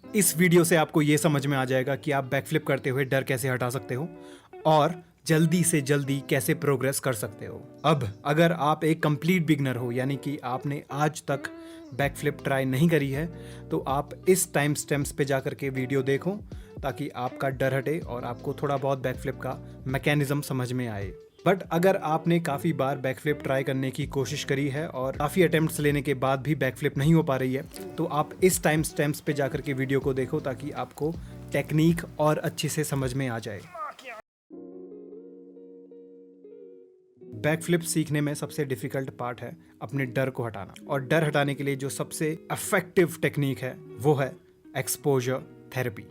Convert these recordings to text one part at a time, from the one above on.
इस वीडियो से आपको ये समझ में आ जाएगा कि आप बैकफ्लिप करते हुए डर कैसे हटा सकते हो और जल्दी से जल्दी कैसे प्रोग्रेस कर सकते हो। अब अगर आप एक कंप्लीट बिगनर हो, यानी कि आपने आज तक बैकफ्लिप ट्राई नहीं करी है, तो आप इस टाइम स्टैम्प्स पे जा करके वीडियो देखो ताकि आपका डर हटे और आपको थोड़ा बहुत बैकफ्लिप का मैकेनिज्म समझ में आए। बट अगर आपने काफ़ी बार बैकफ्लिप ट्राई करने की कोशिश करी है और काफ़ी अटेम्प्ट्स लेने के बाद भी बैकफ्लिप नहीं हो पा रही है, तो आप इस टाइम स्टैम्प्स पे जाकर के वीडियो को देखो ताकि आपको टेक्निक और अच्छे से समझ में आ जाए। बैकफ्लिप सीखने में सबसे डिफिकल्ट पार्ट है अपने डर को हटाना, और डर हटाने के लिए जो सबसे इफेक्टिव टेक्निक है वो है एक्सपोजर थेरेपी।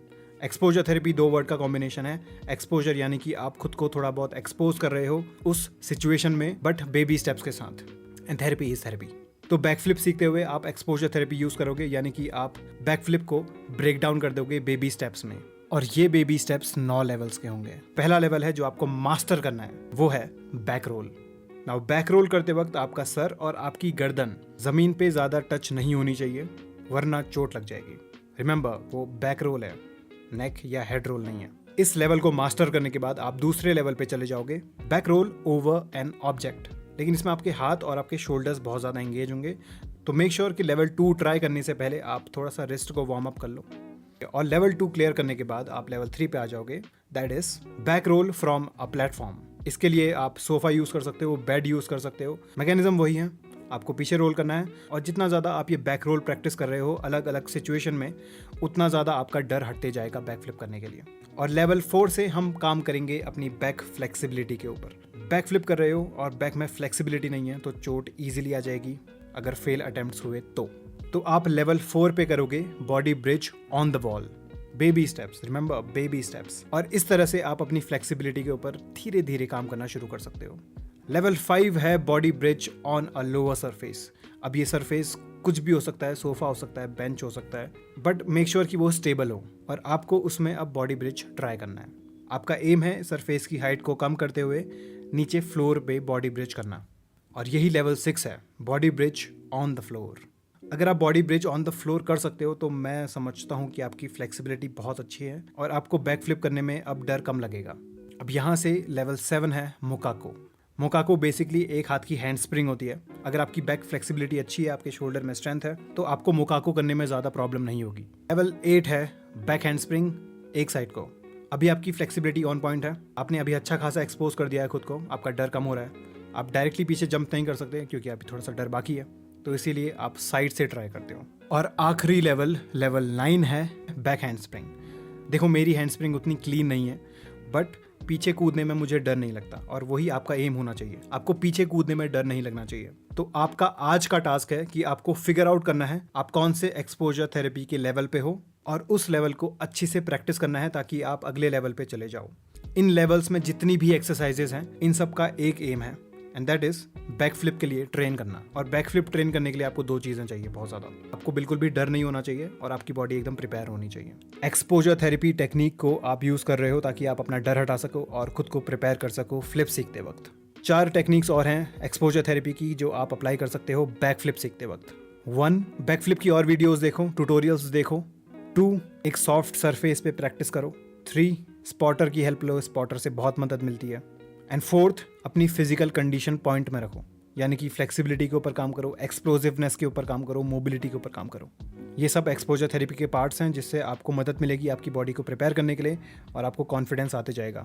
एक्सपोजर थेरेपी दो वर्ड का कॉम्बिनेशन है। एक्सपोजर यानी कि आप खुद को थोड़ा बहुत एक्सपोज कर रहे हो उस सिचुएशन में, बट बेबी स्टेप्स के साथ, एंड थेरेपी इज थेरेपी। तो बैकफ्लिप सीखते हुए आप एक्सपोजर थेरेपी यूज करोगे, यानी कि आप बैकफ्लिप को ब्रेक डाउन कर दोगे बेबी स्टेप्स में, और ये बेबी स्टेप्स 9 लेवल्स के होंगे। पहला लेवल है जो आपको मास्टर करना है, वो है back role. Now back role करते वक्त आपका सर और आपकी गर्दन जमीन पे ज्यादा टच नहीं होनी चाहिए, वरना चोट लग जाएगी। रिमेंबर, वो बैक रोल है, नेक या हेड रोल नहीं है। इस लेवल को मास्टर करने के बाद आप दूसरे लेवल पे चले जाओगे, back roll over an object. लेकिन इसमें आपके हाथ और आपके शोल्डर्स बहुत ज़्यादा एंगेज होंगे, तो मेक श्योर कि लेवल 2 ट्राई करने से पहले आप थोड़ा सा रिस्ट को वार्म अप कर लो। और लेवल 2 क्लियर करने के बाद आप लेवल 3 पे आ जाओगे, that is back role from a platform. इसके लिए आप सोफा यूज़ कर सकते हो, बेड यूज़ कर सकते हो, मैकेनिज्म वही है, आपको पीछे रोल करना है। और जितना ज़्यादा आप ये बैक रोल प्रैक्टिस कर रहे हो अलग अलग सिचुएशन में, उतना ज़्यादा आपका डर हटते जाएगा बैकफ्लिप करने के लिए। और लेवल 4 से हम काम करेंगे अपनी बैक फ्लेक्सिबिलिटी के ऊपर। बैकफ्लिप कर रहे हो और बैक में फ्लेक्सिबिलिटी नहीं है तो चोट ईजिली आ जाएगी अगर फेल अटेम्प्ट्स हुए तो आप लेवल 4 पे करोगे body bridge on the wall, baby steps, remember baby steps. और इस तरह से आप अपनी फ्लेक्सिबिलिटी के ऊपर धीरे धीरे काम करना शुरू कर सकते हो। लेवल 5 है body bridge on a lower surface. अब ये सरफेस कुछ भी हो सकता है, सोफा हो सकता है, बेंच हो सकता है, बट मेक श्योर कि वो स्टेबल हो, और आपको उसमें अब बॉडी ब्रिज ट्राई करना है। आपका एम है सरफेस की हाइट को कम करते हुए नीचे फ्लोर पे बॉडी ब्रिज करना, और यही लेवल 6 है, body bridge on the floor. अगर आप body bridge on the floor कर सकते हो तो मैं समझता हूँ कि आपकी फ्लेक्सिबिलिटी बहुत अच्छी है और आपको बैक फ्लिप करने में अब डर कम लगेगा। अब यहाँ से लेवल 7 है मोकाको। मोकाको बेसिकली एक हाथ की हैंड स्प्रिंग होती है। अगर आपकी बैक फ्लेक्सिबिलिटी अच्छी है, आपके शोल्डर में स्ट्रेंथ है, तो आपको मोकाको करने में ज़्यादा प्रॉब्लम नहीं होगी। लेवल 8 है बैक हैंड स्प्रिंग एक साइड को। अभी आपकी फ्लेक्सिबिलिटी ऑन पॉइंट है, आपने अभी अच्छा खासा एक्सपोज कर दिया है खुद को, आपका डर कम हो रहा है। आप डायरेक्टली पीछे जंप नहीं कर सकते क्योंकि अभी थोड़ा सा डर बाकी है, तो इसीलिए आप साइड से ट्राई करते हो। और आखिरी लेवल 9 है बैक हैंड स्प्रिंग। देखो मेरी हैंड स्प्रिंग उतनी क्लीन नहीं है, बट पीछे कूदने में मुझे डर नहीं लगता, और वही आपका एम होना चाहिए, आपको पीछे कूदने में डर नहीं लगना चाहिए। तो आपका आज का टास्क है कि आपको फिगर आउट करना है आप कौन से एक्सपोजर थेरेपी के लेवल पे हो, और उस लेवल को अच्छी से प्रैक्टिस करना है ताकि आप अगले लेवल पे चले जाओ। इन लेवल्स में जितनी भी एक्सरसाइजेस हैं, इन सब का एक एम है, एंड दैट इज बैकफ्लिप के लिए ट्रेन करना। और बैकफ्लिप ट्रेन करने के लिए आपको 2 चीज़ें चाहिए बहुत ज़्यादा। आपको बिल्कुल भी डर नहीं होना चाहिए और आपकी बॉडी एकदम प्रिपेयर होनी चाहिए। एक्सपोजर थेरेपी टेक्निक को आप यूज़ कर रहे हो ताकि आप अपना डर हटा सको और खुद को प्रिपेयर कर सको फ्लिप सीखते वक्त। 4 टेक्निक्स और हैं एक्सपोजर थेरेपी की जो आप अप्लाई कर सकते हो बैकफ्लिप सीखते वक्त। 1, बैकफ्लिप की और वीडियोज़ देखो, ट्यूटोरियल्स देखो। 2, एक सॉफ्ट सरफेस पे प्रैक्टिस करो। 3, स्पॉटर की हेल्प लो, स्पॉटर से बहुत मदद मिलती है। एंड 4th, अपनी फिजिकल कंडीशन पॉइंट में रखो, यानी कि फ्लेक्सिबिलिटी के ऊपर काम करो, एक्सप्लोजिवनेस के ऊपर काम करो, मोबिलिटी के ऊपर काम करो। ये सब एक्सपोजर थेरेपी के पार्ट्स हैं जिससे आपको मदद मिलेगी आपकी बॉडी को प्रिपेयर करने के लिए, और आपको कॉन्फिडेंस आते जाएगा।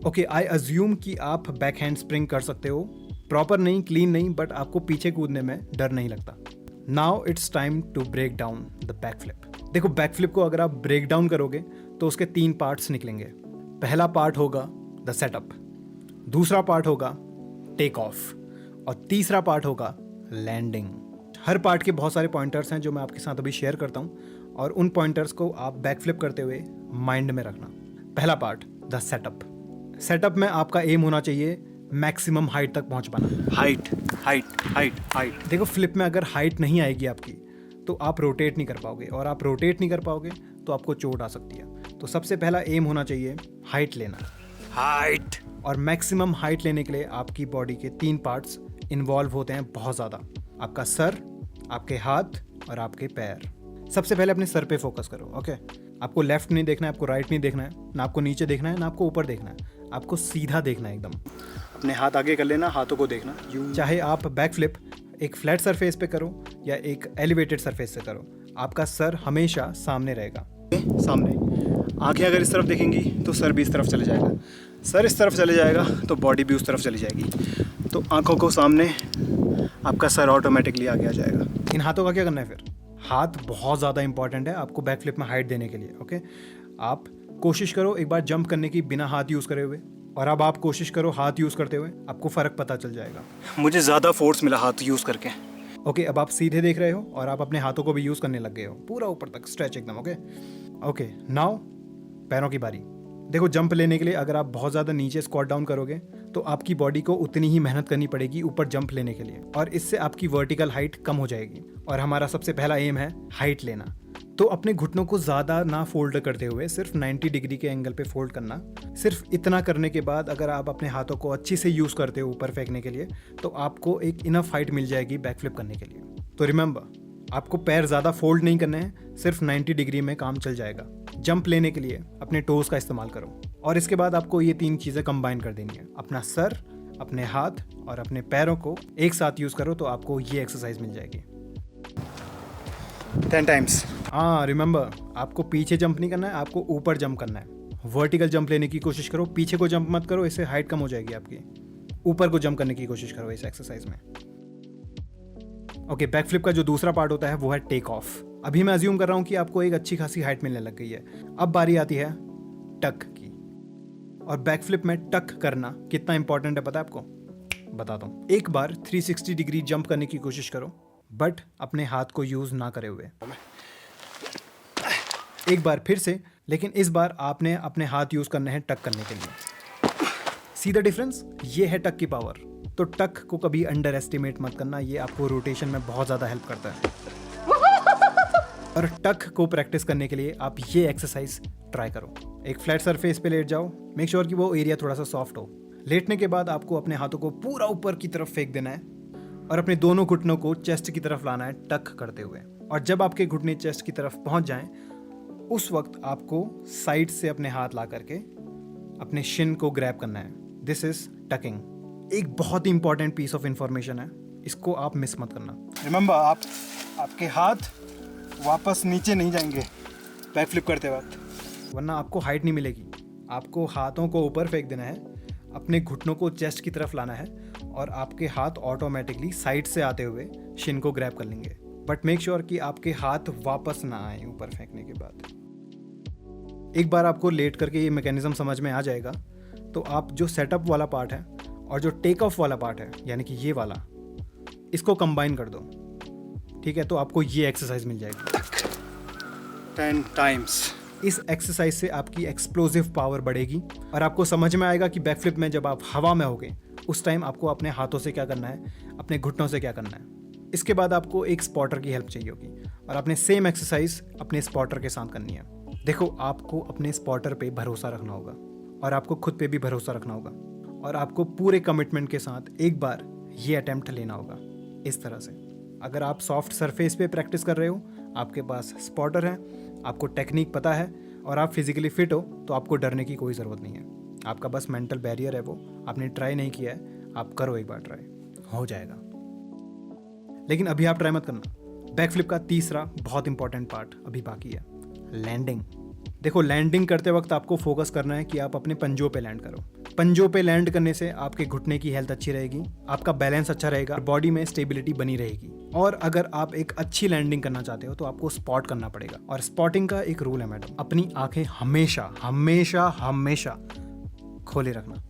ओके, आई अज्यूम कि आप बैक हैंड स्प्रिंग कर सकते हो, प्रॉपर नहीं, क्लीन नहीं, बट आपको पीछे कूदने में डर नहीं लगता। Now it's time to break down the backflip. देखो बैकफ्लिप को अगर आप ब्रेक डाउन करोगे तो उसके 3 पार्ट्स निकलेंगे। पहला पार्ट होगा द सेटअप, दूसरा पार्ट होगा टेक ऑफ, और तीसरा पार्ट होगा लैंडिंग। हर पार्ट के बहुत सारे पॉइंटर्स हैं जो मैं आपके साथ अभी शेयर करता हूं, और उन पॉइंटर्स को आप बैकफ्लिप करते हुए माइंड में रखना। पहला पार्ट द सेटअप। सेटअप में आपका एम होना चाहिए मैक्सिमम हाइट तक पहुंच पाना। Height height height height. देखो फ्लिप में अगर हाइट नहीं आएगी आपकी तो आप रोटेट नहीं कर पाओगे, और आप रोटेट नहीं कर पाओगे तो आपको चोट आ सकती है। तो सबसे पहला एम होना चाहिए हाइट लेना, हाइट। और मैक्सिमम हाइट लेने के लिए आपकी बॉडी के 3 पार्ट्स इन्वॉल्व होते हैं बहुत ज़्यादा, आपका सर, आपके हाथ और आपके पैर। सबसे पहले अपने सर पे फोकस करो, ओके। आपको लेफ्ट नहीं देखना है, आपको राइट नहीं देखना है, ना आपको नीचे देखना है, ना आपको ऊपर देखना है, आपको सीधा देखना है एकदम। अपने हाथ आगे कर लेना, हाथों को देखना। चाहे आप बैक फ्लिप एक फ्लैट सरफेस पे करो या एक एलिवेटेड सरफेस से करो, आपका सर हमेशा सामने रहेगा। सामने आंखें अगर इस तरफ देखेंगी तो सर भी इस तरफ चले जाएगा, सर इस तरफ चले जाएगा तो बॉडी भी उस तरफ चली जाएगी। तो आंखों को सामने, आपका सर ऑटोमेटिकली आगे आ जाएगा। इन हाथों का क्या करना है फिर? हाथ बहुत ज़्यादा इंपॉर्टेंट है आपको बैक फ्लिप में हाइट देने के लिए, ओके। आप कोशिश करो एक बार जंप करने की बिना हाथ यूज़ करे हुए, और अब आप कोशिश करो हाथ यूज़ करते हुए, आपको फ़र्क पता चल जाएगा। मुझे ज़्यादा फोर्स मिला हाथ यूज़ करके। ओके, अब आप सीधे देख रहे हो और आप अपने हाथों को भी यूज़ करने लग गए हो, पूरा ऊपर तक स्ट्रेच एकदम, ओके। ओके, नाउ पैरों की बारी। देखो, जंप लेने के लिए अगर आप बहुत ज़्यादा नीचे स्क्वाट डाउन करोगे तो आपकी बॉडी को उतनी ही मेहनत करनी पड़ेगी ऊपर जंप लेने के लिए, और इससे आपकी वर्टिकल हाइट कम हो जाएगी। और हमारा सबसे पहला एम है हाइट लेना। तो अपने घुटनों को ज़्यादा ना फोल्ड करते हुए सिर्फ 90 डिग्री के एंगल पे फोल्ड करना। सिर्फ इतना करने के बाद अगर आप अपने हाथों को अच्छे से यूज़ करते हो ऊपर फेंकने के लिए, तो आपको एक इनफ हाइट मिल जाएगी बैक फ्लिप करने के लिए। तो रिमेंबर, आपको पैर ज़्यादा फोल्ड नहीं करने हैं, सिर्फ 90 डिग्री में काम चल जाएगा। जंप लेने के लिए अपने टोज का इस्तेमाल करो, और इसके बाद आपको ये 3 चीज़ें कंबाइन कर देनी है। अपना सर, अपने हाथ और अपने पैरों को एक साथ यूज़ करो तो आपको ये एक्सरसाइज मिल जाएगी 10 टाइम्स। हाँ, रिमेंबर, आपको पीछे जंप नहीं करना है, आपको ऊपर जंप करना है। वर्टिकल जंप लेने की कोशिश करो, पीछे को जंप मत करो, इससे हाइट कम हो जाएगी आपकी। ऊपर को जंप करने की कोशिश करो इस एक्सरसाइज में। ओके, बैक फ्लिप का जो दूसरा पार्ट होता है वो है टेक ऑफ। अभी मैं अज्यूम कर रहा हूँ कि आपको एक अच्छी खासी हाइट मिलने लग गई है। अब बारी आती है टक की। और बैक फ्लिप में टक करना कितना इंपॉर्टेंट है पता है आपको? बताता हूँ। एक बार 360 डिग्री जंप करने की कोशिश करो, बट अपने हाथ को यूज ना करे हुए। एक बार फिर से, लेकिन इस बार आपने अपने हाथ यूज करने हैं टक करने के लिए। See the difference? ये है टक की पावर। तो टक को कभी अंडर एस्टिमेट मत करना, ये आपको रोटेशन में बहुत ज़्यादा हेल्प करता है। और टक को प्रैक्टिस करने के लिए आप ये एक्सरसाइज ट्राई करो। एक फ्लैट सरफेस पे लेट जाओ, मेक श्योर कि वो एरिया थोड़ा सा सॉफ्ट हो। लेटने के बाद आपको अपने हाथों को पूरा ऊपर की तरफ फेंक देना है और अपने दोनों घुटनों को चेस्ट की तरफ लाना है टक करते हुए। और जब आपके घुटने चेस्ट की तरफ पहुंच जाएं, उस वक्त आपको साइड से अपने हाथ ला करके अपने शिन को ग्रैब करना है। This is talking. एक बहुत ही इंपॉर्टेंट पीस ऑफ इंफॉर्मेशन है, इसको आप मिस मत करना। रिमेंबर, आपके हाथ वापस नीचे नहीं जाएंगे बैक फ्लिप करते वक्त, वरना आपको हाइट नहीं मिलेगी। आपको हाथों को ऊपर फेंक देना है, अपने घुटनों को चेस्ट की तरफ लाना है, और आपके हाथ ऑटोमेटिकली साइड से आते हुए शिन को ग्रैब कर लेंगे। बट मेक श्योर कि आपके हाथ वापस ना आए ऊपर फेंकने के बाद। एक बार आपको लेट करके ये मैकेनिज्म समझ में आ जाएगा, तो आप जो सेटअप वाला पार्ट है और जो टेक ऑफ वाला पार्ट है, यानी कि ये वाला, इसको कंबाइन कर दो, ठीक है? तो आपको ये एक्सरसाइज मिल जाएगी 10 टाइम्स। इस एक्सरसाइज से आपकी एक्सप्लोसिव पावर बढ़ेगी और आपको समझ में आएगा कि बैकफ्लिप में जब आप हवा में होगे उस टाइम आपको अपने हाथों से क्या करना है, अपने घुटनों से क्या करना है। इसके बाद आपको एक स्पॉटर की हेल्प चाहिए होगी और आपने सेम एक्सरसाइज अपने स्पॉटर के साथ करनी है। देखो, आपको अपने स्पॉटर पे भरोसा रखना होगा और आपको खुद पे भी भरोसा रखना होगा, और आपको पूरे कमिटमेंट के साथ एक बार ये अटेम्प्ट लेना होगा इस तरह से। अगर आप सॉफ्ट सरफेस पे प्रैक्टिस कर रहे हो, आपके पास स्पॉटर है, आपको टेक्निक पता है और आप फिजिकली फिट हो, तो आपको डरने की कोई ज़रूरत नहीं है। आपका बस मेंटल बैरियर है, वो आपने ट्राई नहीं किया है। आप करो एक बार ट्राई, हो जाएगा। लेकिन अभी आप ट्राई मत करना। बैकफ्लिप का तीसरा बहुत इंपॉर्टेंट पार्ट अभी बाकी है, लैंडिंग। देखो, लैंडिंग करते वक्त आपको फोकस करना है कि आप अपने पंजों पे लैंड करो। पंजों पे लैंड करने से आपके घुटने की हेल्थ अच्छी रहेगी, आपका बैलेंस अच्छा रहेगा, बॉडी में स्टेबिलिटी बनी रहेगी। और अगर आप एक अच्छी लैंडिंग करना चाहते हो तो आपको स्पॉट करना पड़ेगा। और स्पॉटिंग का एक रूल है मैडम, अपनी आंखें हमेशा हमेशा हमेशा खोले रखना।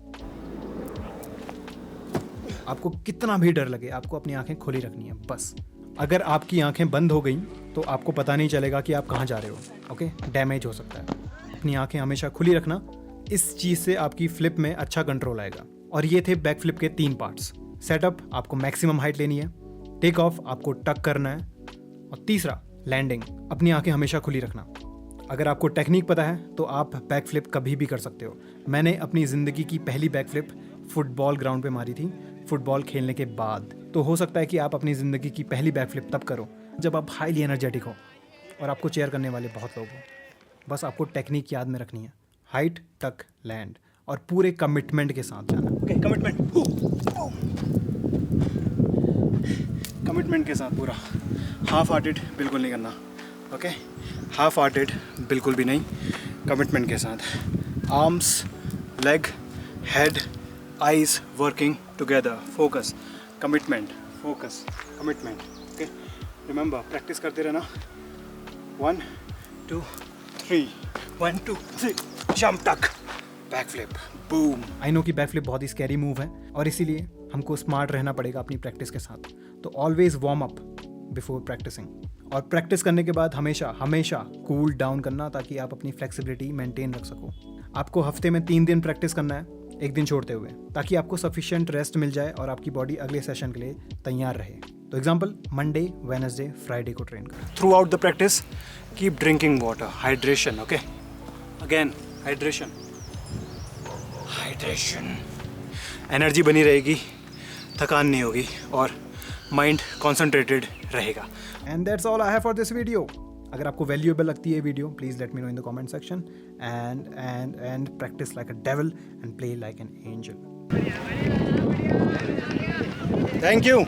आपको कितना भी डर लगे, आपको अपनी आंखें खोली रखनी है बस। अगर आपकी आंखें बंद हो गई तो आपको पता नहीं चलेगा कि आप कहाँ जा रहे हो, ओके? डैमेज हो सकता है। अपनी आंखें हमेशा खुली रखना, इस चीज़ से आपकी फ्लिप में अच्छा कंट्रोल आएगा। और ये थे बैक फ्लिप के 3 पार्ट्स। सेटअप, आपको मैक्सिमम हाइट लेनी है। टेक ऑफ, आपको टक करना है। और तीसरा, लैंडिंग, अपनी आंखें हमेशा खुली रखना। अगर आपको टेक्निक पता है तो आप बैक फ्लिप कभी भी कर सकते हो। मैंने अपनी ज़िंदगी की पहली बैक फ्लिप फुटबॉल ग्राउंड पे मारी थी, फुटबॉल खेलने के बाद। तो हो सकता है कि आप अपनी ज़िंदगी की पहली बैक फ्लिप तब करो जब आप हाईली एनर्जेटिक हो और आपको चेयर करने वाले बहुत लोग हो, बस आपको टेक्निक याद में रखनी है, हाइट टक लैंड, और पूरे कमिटमेंट के साथ जाना। ओके, कमिटमेंट के साथ पूरा, हाफ हार्टेड बिल्कुल नहीं करना। ओके, हाफ हार्टेड बिल्कुल भी नहीं, कमिटमेंट के साथ। Arms, leg, head, eyes working together, focus, commitment, focus, commitment. Okay, remember, practice करते रहना। 1 2 3, 1 2 3, जंप टक, back flip, boom. I know कि बैक फ्लिप बहुत ही स्कैरी मूव है और इसीलिए हमको स्मार्ट रहना पड़ेगा अपनी प्रैक्टिस के साथ। तो always warm up before practicing, और प्रैक्टिस करने के बाद हमेशा हमेशा कूल डाउन करना, ताकि आप अपनी फ्लेक्सिबिलिटी मेंटेन रख सको। आपको हफ्ते में 3 दिन प्रैक्टिस करना है, एक दिन छोड़ते हुए, ताकि आपको सफिशिएंट रेस्ट मिल जाए और आपकी बॉडी अगले सेशन के लिए तैयार रहे। तो एग्जाम्पल, मंडे, वेडनेसडे, फ्राइडे को ट्रेन करें। Through out the practice keep drinking water, hydration. Okay, again hydration, hydration. Energy बनी रहेगी, थकान नहीं होगी और माइंड कॉन्सेंट्रेटेड रहेगा। And that's all I have for this video. अगर आपको वैल्यूएबल लगती है video, please let me know in the comment section. And practice like a devil and play like an angel. Thank you.